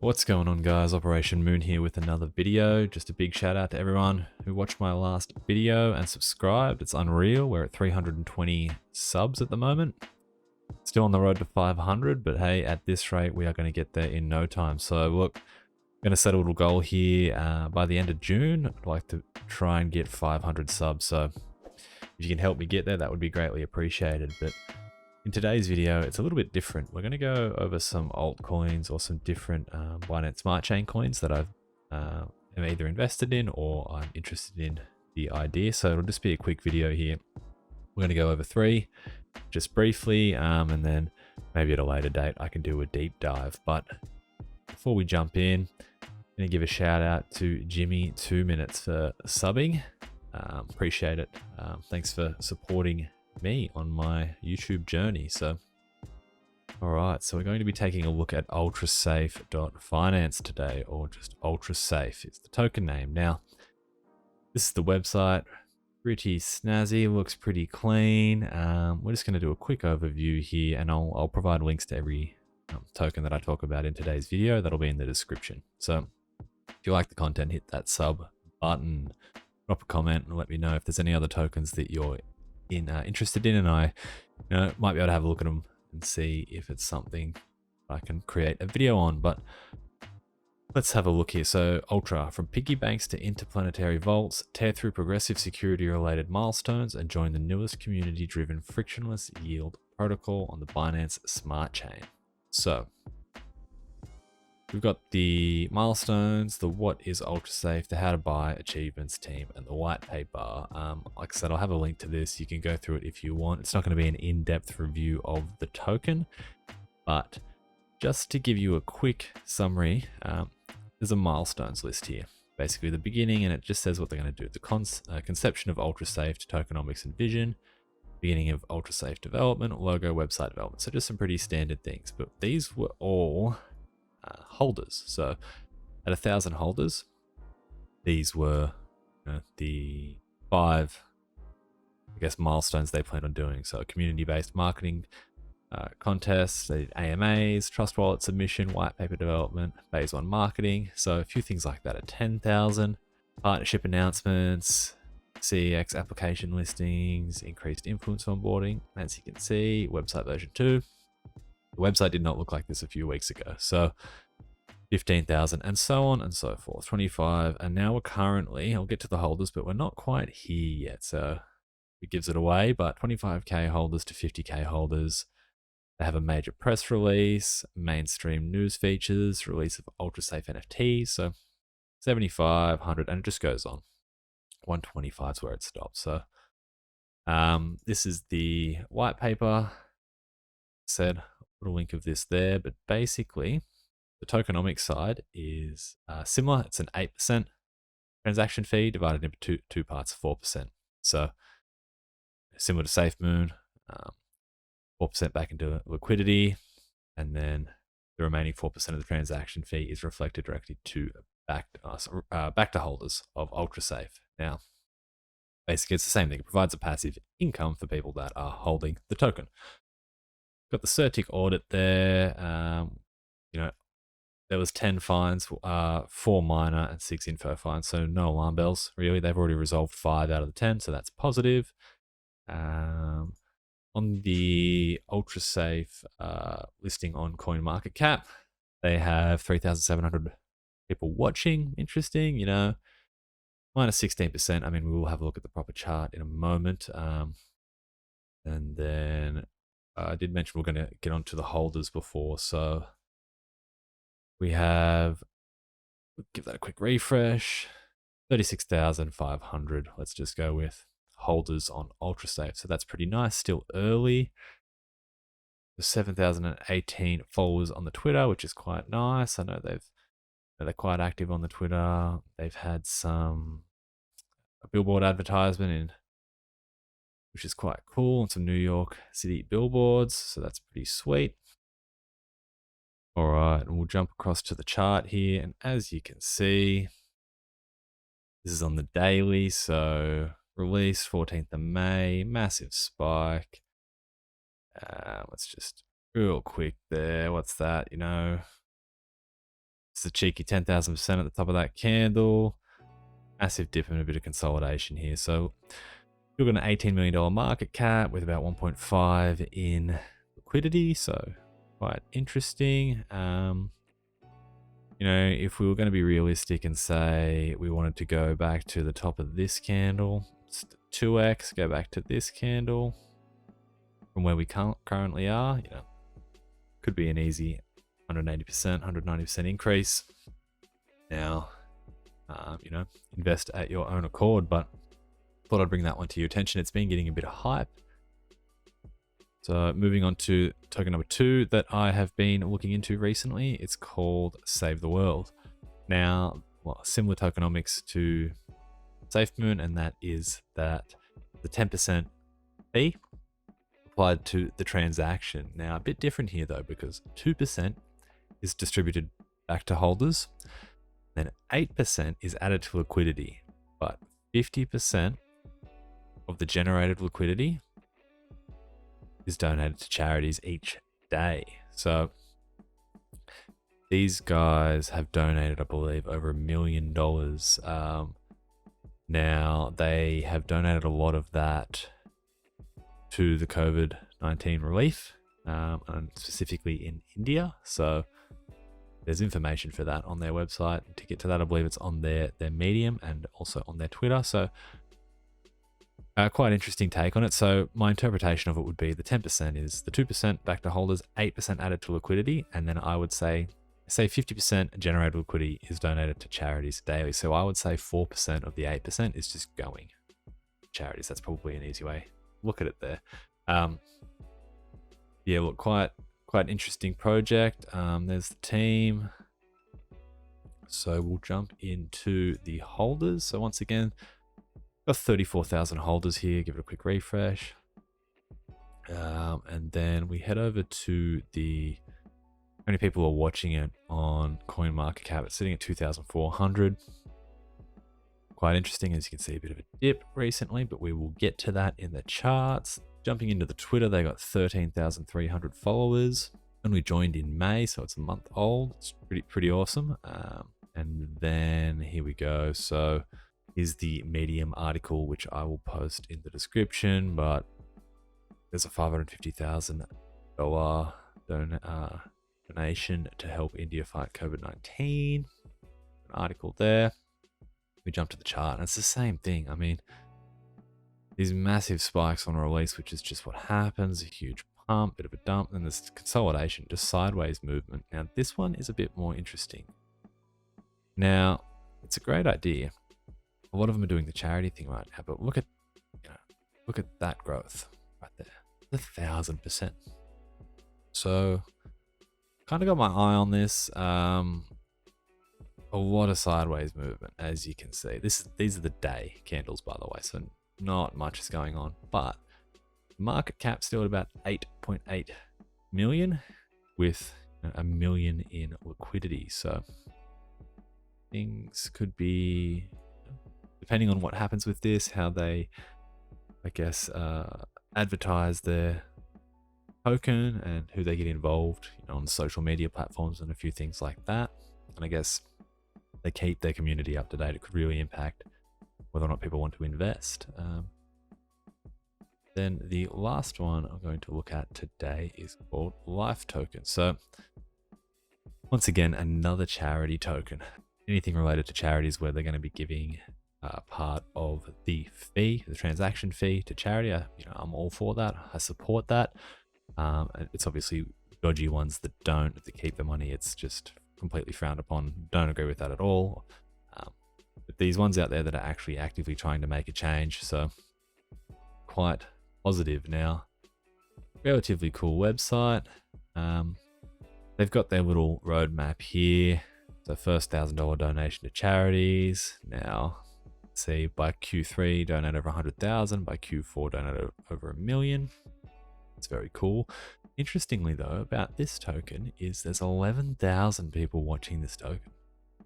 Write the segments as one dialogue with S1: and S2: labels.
S1: What's going on, guys? Operation Moon here with another video. Just a big shout out to everyone who watched my last video and subscribed. It's unreal. We're at 320 subs at the moment. Still on the road to 500, but hey, at this rate, we are going to get there in no time. So look, I'm going to set a little goal here. By the end of June, I'd like to try and get 500 subs. So if you can help me get there, that would be greatly appreciated. But in today's video, it's a little bit different. We're going to go over some altcoins or some different Binance Smart Chain coins that I've am either invested in or I'm interested in the idea. So it'll just be a quick video here. We're going to go over three just briefly, and then maybe at a later date I can do a deep dive. But before we jump in, I'm going to give a shout out to Jimmy 2 minutes for subbing. Appreciate it. Thanks for supporting me on my YouTube journey. So alright, so we're going to be taking a look at Ultrasafe.finance today, or just Ultrasafe is the token name. Now this is the website, pretty snazzy, looks pretty clean. We're just going to do a quick overview here, and I'll provide links to every token that I talk about in today's video. That'll be in the description. So if you like the content, hit that sub button, drop a comment and let me know if there's any other tokens that you're interested in, and I might be able to have a look at them and see if it's something I can create a video on. But let's have a look here. So Ultra, from piggy banks to interplanetary vaults, tear through progressive security related milestones and join the newest community driven frictionless yield protocol on the Binance Smart Chain. So we've got the milestones, the what is Ultrasafe, the how to buy, achievements team, and the white paper. Like I said, I'll have a link to this. You can go through it if you want. It's not going to be an in-depth review of the token, but just to give you a quick summary, there's a milestones list here. Basically the beginning, and it just says what they're going to do. The conception of Ultrasafe to tokenomics and vision, beginning of Ultrasafe development, logo, website development. So just some pretty standard things, but these were all holders. So at 1,000 holders, these were the 5, I guess, milestones they plan on doing. So community-based marketing contests, AMAs, trust wallet submission, white paper development, phase 1 marketing. So a few things like that at 10,000. Partnership announcements, CEX application listings, increased influence onboarding. As you can see, website version 2. The website did not look like this a few weeks ago. So 15,000 and so on and so forth. 25, and now we're currently, I'll get to the holders, but we're not quite here yet. So it gives it away, but 25k holders to 50k holders. They have a major press release, mainstream news features, release of Ultrasafe NFTs. So 75, 100, and it just goes on. 125 is where it stops. So this is the white paper. Said, put a link of this there, but basically the tokenomics side is similar. It's an 8% transaction fee divided into two parts, 4%. So similar to SafeMoon, 4% back into liquidity, and then the remaining 4% of the transaction fee is reflected directly to back to holders of Ultrasafe. Now, basically, it's the same thing. It provides a passive income for people that are holding the token. Got the CerTick audit there. There was 10 fines, 4 minor and 6 info fines, so no alarm bells, really. They've already resolved 5 out of the 10, so that's positive. On the Ultrasafe listing on CoinMarketCap, they have 3,700 people watching. Interesting, minus 16%. I mean, we will have a look at the proper chart in a moment. And then I did mention we're going to get onto the holders before, so we have, give that a quick refresh, 36,500, let's just go with holders on Ultrasafe. So that's pretty nice, still early. The 7,018 followers on the Twitter, which is quite nice. I know they're quite active on the Twitter. They've had a billboard advertisement which is quite cool, and some New York City billboards, so that's pretty sweet. All right, and we'll jump across to the chart here, and as you can see, this is on the daily, so release 14th of May, massive spike. Let's just real quick there. What's that? It's a cheeky 10,000% at the top of that candle. Massive dip and a bit of consolidation here. So you've got an $18 million market cap with about 1.5 in liquidity. So quite interesting. You know, if we were going to be realistic and say we wanted to go back to the top of this candle, 2x, go back to this candle from where we currently are, you know, could be an easy 180%, 190% increase. Now, you know, invest at your own accord, but thought I'd bring that one to your attention. It's been getting a bit of hype. So moving on to token number 2 that I have been looking into recently, it's called Savetheworld. Now, well, similar tokenomics to SafeMoon, and that is that the 10% fee applied to the transaction. Now, a bit different here though, because 2% is distributed back to holders, then 8% is added to liquidity, but 50% of the generated liquidity is donated to charities each day. So these guys have donated, I believe, over $1 million. Now they have donated a lot of that to the COVID-19 relief, and specifically in India. So there's information for that on their website. To get to that, I believe it's on their Medium and also on their Twitter. So quite interesting take on it. So my interpretation of it would be the 10% is the 2% back to holders, 8% added to liquidity, and then I would say 50% generated liquidity is donated to charities daily. So I would say 4% of the 8% is just going to charities. That's probably an easy way. Look at it there. Yeah, look, quite interesting project. There's the team. So we'll jump into the holders. So once again, got 34,000 holders here. Give it a quick refresh. And then we head over to the how many people are watching it on CoinMarketCap. It's sitting at 2,400. Quite interesting, as you can see, a bit of a dip recently, but we will get to that in the charts. Jumping into the Twitter, they got 13,300 followers, and we joined in May, so it's a month old. It's pretty awesome. And then here we go. So here's the Medium article, which I will post in the description, but there's a $550,000 donation to help India fight COVID-19. An article there. We jump to the chart, and it's the same thing. I mean, these massive spikes on release, which is just what happens, a huge pump, bit of a dump, and this consolidation, just sideways movement. Now, this one is a bit more interesting. Now, it's a great idea. A lot of them are doing the charity thing right now, but look at that growth right there, 1,000%. So, kind of got my eye on this. A lot of sideways movement, as you can see. These are the day candles, by the way, so not much is going on, but market cap still at about 8.8 million with $1 million in liquidity. So things could be, depending on what happens with this, how they, I guess, advertise their token and who they get involved, on social media platforms and a few things like that. And I guess they keep their community up to date. It could really impact whether or not people want to invest. Then the last one I'm going to look at today is called LifeToken. So once again, another charity token. Anything related to charities where they're going to be giving part of the fee, the transaction fee, to charity. I'm all for that. I support that. It's obviously dodgy ones that keep the money. It's just completely frowned upon. Don't agree with that at all. But these ones out there that are actually actively trying to make a change, so quite positive. Now, relatively cool website. They've got their little roadmap here. So first $1,000 donation to charities. Now, let's see, by Q3 donate over 100,000, by Q4 donate over $1 million. It's very cool. Interestingly though, about this token is there's 11,000 people watching this token.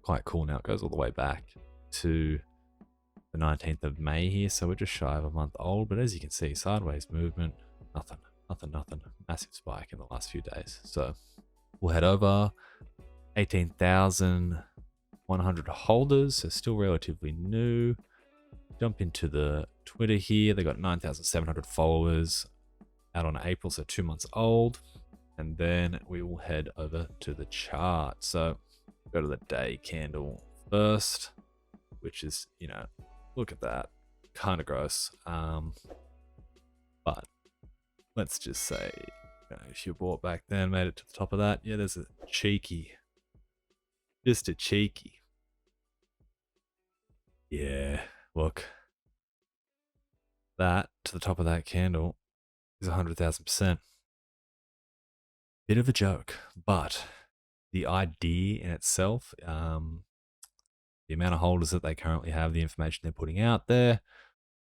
S1: Quite cool. Now it goes all the way back to the 19th of May here, so we're just shy of a month old, but as you can see, sideways movement, nothing, massive spike in the last few days. So we'll head over 18,100 holders, so still relatively new. Jump into the Twitter here. They got 9,700 followers out on April, so 2 months old. And then we will head over to the chart. So go to the day candle first, which is, you know, look at that, kind of gross. But let's just say, you know, if you bought back then, made it to the top of that, yeah, there's a cheeky, just a cheeky. Yeah, look, that to the top of that candle is 100,000%. Bit of a joke, but the idea in itself, the amount of holders that they currently have, the information they're putting out there,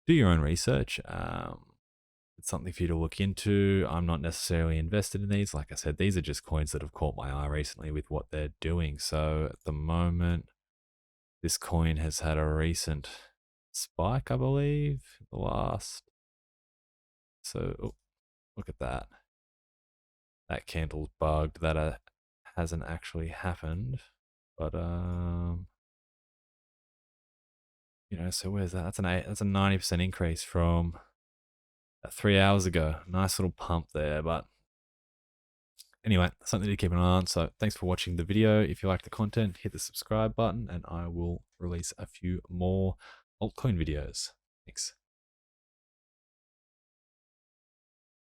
S1: do your own research. It's something for you to look into. I'm not necessarily invested in these. Like I said, these are just coins that have caught my eye recently with what they're doing. So at the moment, this coin has had a recent spike, I believe, the last. So oh, look at that. That candle's bugged. That hasn't actually happened. But you know, so where's that? That's a 90% increase from 3 hours ago. Nice little pump there, but anyway, something to keep an eye on. So thanks for watching the video. If you like the content, hit the subscribe button and I will release a few more altcoin videos. Thanks.